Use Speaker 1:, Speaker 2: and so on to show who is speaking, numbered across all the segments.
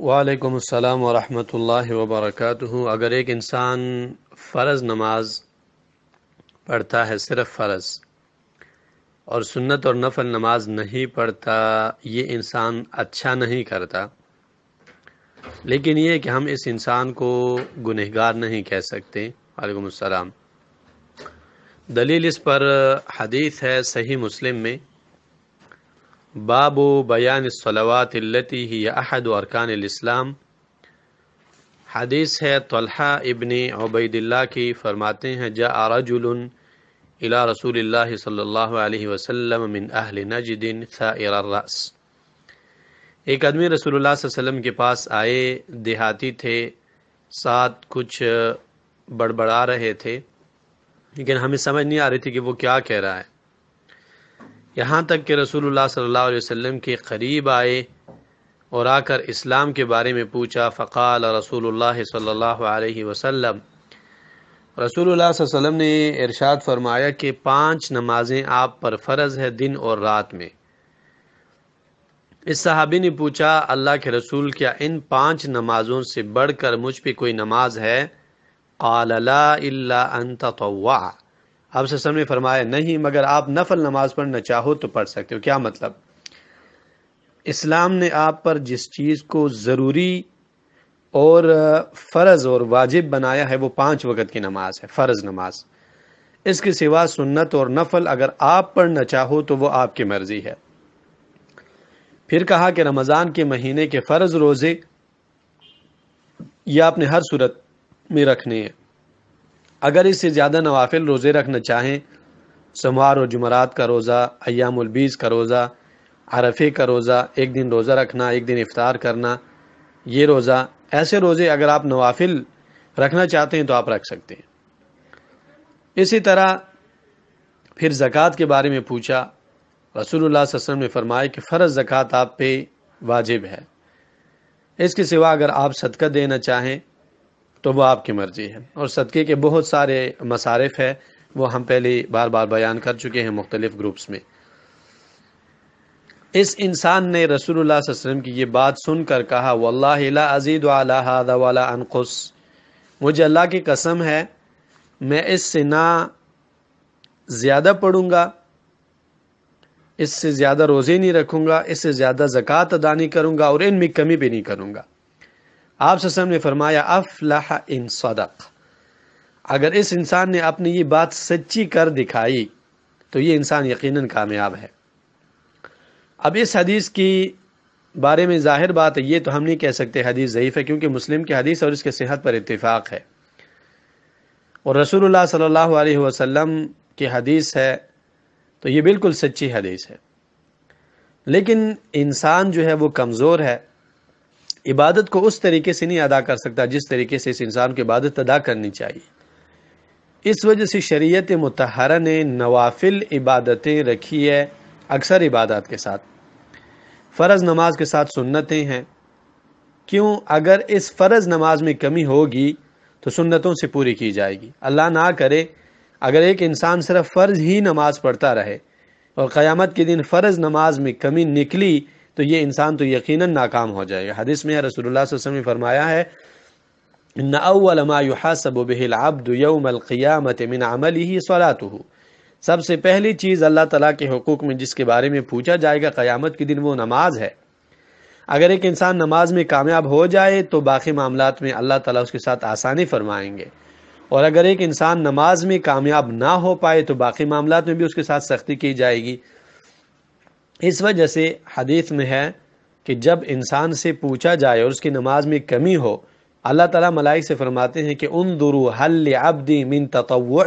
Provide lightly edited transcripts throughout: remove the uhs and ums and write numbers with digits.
Speaker 1: وعلیکم السلام ورحمۃ اللہ وبرکاتہ۔ اگر ایک انسان فرض نماز پڑھتا ہے، صرف فرض، اور سنت اور نفل نماز نہیں پڑھتا، یہ انسان اچھا نہیں کرتا، لیکن یہ کہ ہم اس انسان کو گنہگار نہیں کہہ سکتے۔ وعلیکم السلام۔ دلیل اس پر حدیث ہے صحیح مسلم میں، باب بیان الصلوات التي هي احد ارکان الاسلام۔ حدیث ہے طلحہ ابن عبید اللہ کی، فرماتے ہیں جاء رجل الى رسول اللہ صلی اللہ علیہ وسلم من اہل نجد ثائر الرأس۔ ایک آدمی رسول اللہ صلی اللہ علیہ وسلم کے پاس آئے، دیہاتی تھے، ساتھ کچھ بڑبڑا رہے تھے، لیکن ہمیں سمجھ نہیں آ رہی تھی کہ وہ کیا کہہ رہا ہے، یہاں تک کہ رسول اللہ صلی اللہ علیہ وسلم کے قریب آئے اور آ کر اسلام کے بارے میں پوچھا۔ فقال رسول اللہ صلی اللہ علیہ وسلم، رسول اللہ صلی اللہ علیہ وسلم نے ارشاد فرمایا کہ 5 نمازیں آپ پر فرض ہے دن اور رات میں۔ اس صحابی نے پوچھا اللہ کے رسول، کیا ان 5 نمازوں سے بڑھ کر مجھ پہ کوئی نماز ہے؟ قال لا الا ان تطوع۔ آپ صلی اللہ علیہ وسلم نے فرمایا نہیں، مگر آپ نفل نماز پڑھنا چاہو تو پڑھ سکتے ہو۔ کیا مطلب؟ اسلام نے آپ پر جس چیز کو ضروری اور فرض اور واجب بنایا ہے وہ 5 وقت کی نماز ہے، فرض نماز۔ اس کے سوا سنت اور نفل اگر آپ پڑھنا چاہو تو وہ آپ کی مرضی ہے۔ پھر کہا کہ رمضان کے مہینے کے فرض روزے یہ آپ نے ہر صورت میں رکھنے ہیں۔ اگر اس سے زیادہ نوافل روزے رکھنا چاہیں، سوموار اور جمعرات کا روزہ، ایام البیض کا روزہ، عرفے کا روزہ، ایک دن روزہ رکھنا، ایک دن افطار کرنا، یہ روزہ، ایسے روزے اگر آپ نوافل رکھنا چاہتے ہیں تو آپ رکھ سکتے ہیں۔ اسی طرح پھر زکوٰۃ کے بارے میں پوچھا، رسول اللہ صلی اللہ علیہ وسلم نے فرمایا کہ فرض زکوٰۃ آپ پہ واجب ہے، اس کے سوا اگر آپ صدقہ دینا چاہیں تو وہ آپ کی مرضی ہے۔ اور صدقے کے بہت سارے مصارف ہیں، وہ ہم پہلے بار بار بیان کر چکے ہیں مختلف گروپس میں۔ اس انسان نے رسول اللہ صلی اللہ علیہ وسلم کی یہ بات سن کر کہا واللہ لا ازید علی ھذا ولا انقص، مجھے اللہ کی قسم ہے میں اس سے نہ زیادہ پڑھوں گا، اس سے زیادہ روزے نہیں رکھوں گا، اس سے زیادہ زکوٰۃ ادا نہیں کروں گا، اور ان میں کمی بھی نہیں کروں گا۔ آپ صلی اللہ علیہ وسلم نے فرمایا افلح ان صدق، اگر اس انسان نے اپنی یہ بات سچی کر دکھائی تو یہ انسان یقیناً کامیاب ہے۔ اب اس حدیث کی بارے میں ظاہر بات ہے، یہ تو ہم نہیں کہہ سکتے حدیث ضعیف ہے، کیونکہ مسلم کی حدیث اور اس کے صحت پر اتفاق ہے، اور رسول اللہ صلی اللہ علیہ وسلم کی حدیث ہے تو یہ بالکل سچی حدیث ہے۔ لیکن انسان جو ہے وہ کمزور ہے، عبادت کو اس طریقے سے نہیں ادا کر سکتا جس طریقے سے اس انسان کو عبادت ادا کرنی چاہیے۔ اس وجہ سے شریعت مطہرہ نے نوافل عبادتیں رکھی ہے اکثر عبادات کے ساتھ، فرض نماز کے ساتھ سنتیں ہیں۔ کیوں؟ اگر اس فرض نماز میں کمی ہوگی تو سنتوں سے پوری کی جائے گی۔ اللہ نہ کرے اگر ایک انسان صرف فرض ہی نماز پڑھتا رہے اور قیامت کے دن فرض نماز میں کمی نکلی تو یہ انسان تو یقیناً ناکام ہو جائے گا۔ حدیث میں رسول اللہ صلی اللہ علیہ وسلم نے فرمایا ہے ان اول ما يحاسب به العبد يوم القیامة من عمله صلاته، سب سے پہلی چیز اللہ تعالیٰ کے حقوق میں جس کے بارے میں پوچھا جائے گا قیامت کے دن وہ نماز ہے۔ اگر ایک انسان نماز میں کامیاب ہو جائے تو باقی معاملات میں اللہ تعالیٰ اس کے ساتھ آسانی فرمائیں گے، اور اگر ایک انسان نماز میں کامیاب نہ ہو پائے تو باقی معاملات میں بھی اس کے ساتھ سختی کی جائے گی۔ اس وجہ سے حدیث میں ہے کہ جب انسان سے پوچھا جائے اور اس کی نماز میں کمی ہو، اللہ تعالیٰ ملائک سے فرماتے ہیں کہ انظروا هل لعبدی من تطوع،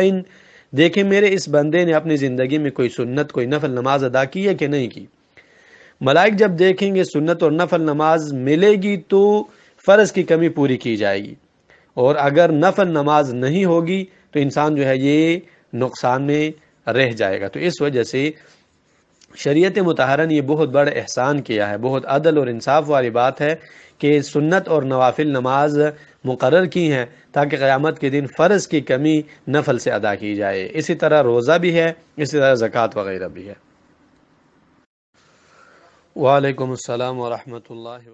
Speaker 1: دیکھیں میرے اس بندے نے اپنی زندگی میں کوئی سنت، کوئی نفل نماز ادا کی ہے کہ نہیں کی۔ ملائک جب دیکھیں گے سنت اور نفل نماز ملے گی تو فرض کی کمی پوری کی جائے گی، اور اگر نفل نماز نہیں ہوگی تو انسان جو ہے یہ نقصان میں رہ جائے گا۔ تو اس وجہ سے شریعت مطہرہ نے یہ بہت بڑا احسان کیا ہے، بہت عدل اور انصاف والی بات ہے کہ سنت اور نوافل نماز مقرر کی ہیں تاکہ قیامت کے دن فرض کی کمی نفل سے ادا کی جائے۔ اسی طرح روزہ بھی ہے، اسی طرح زکوٰۃ وغیرہ بھی ہے۔ وعلیکم السلام ورحمۃ اللہ